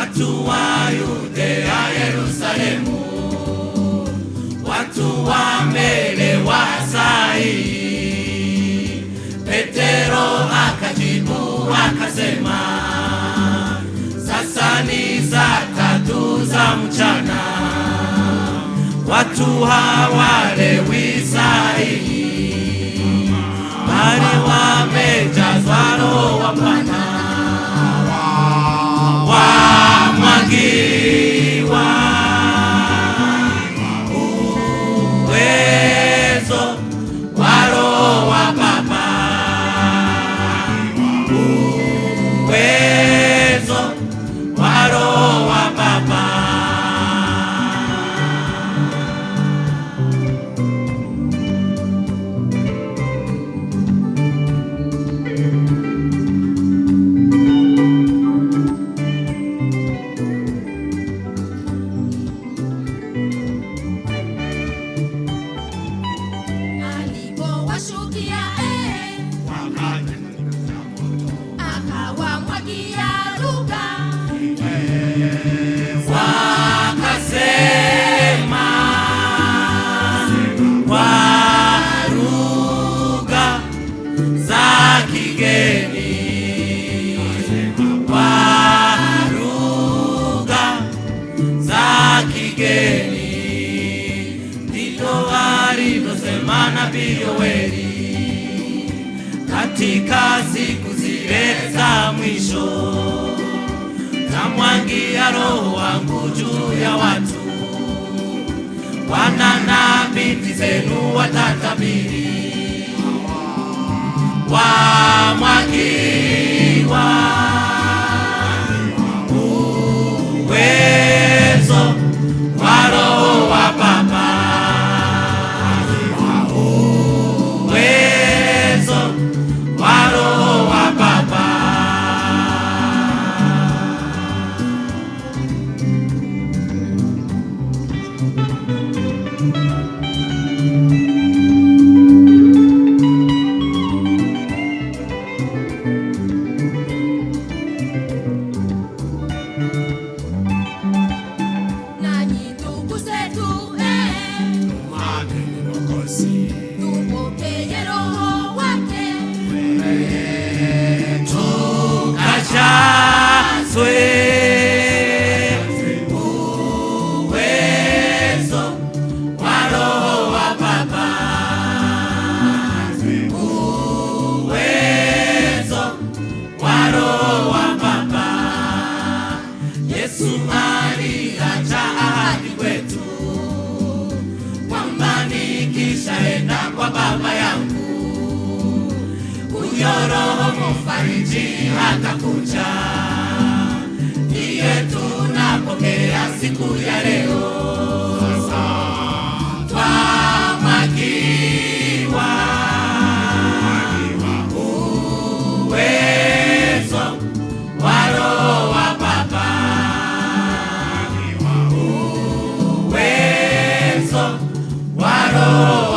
watu wa Yudea, Yerusalemu, watu wamelewa sahihi. Petero akajibu akasema, sasa ni saa 3 za mchana, watu hawalewi sahihi, bali wamejazwa Roho wa Bwana, wamwagiwa uwezo wa Roho wa Baba, uwezo wa Roho wa Baba. Alipowashukia akawamwagia lugha, wakasema kwa lugha za kigeni, kwa lugha za kigeni. Ndivyo alivyosema Nabii Yoeli katika siku zile za mwisho, namwangia Roho wangu juu ya watu, wana na binti zenu watatabiri, wamwagiwa uwezo wa Roho wa Baba, uwezo wa Roho wa Baba. nanyi ndugu zetu, tupokee Roho wake, Tukajazwe uwezo wa Roho wa Baba, uwezo wa Roho wa Baba. Yesu aliacha ahadi kwetu kwamba nikishaenda kwa Baba yangu, huyo Roho Mfariji atakuja, ndiye tunapokea siku ya leo. Twamwagiwa uwezo wa Roho wa Baba, uwezo wa Roho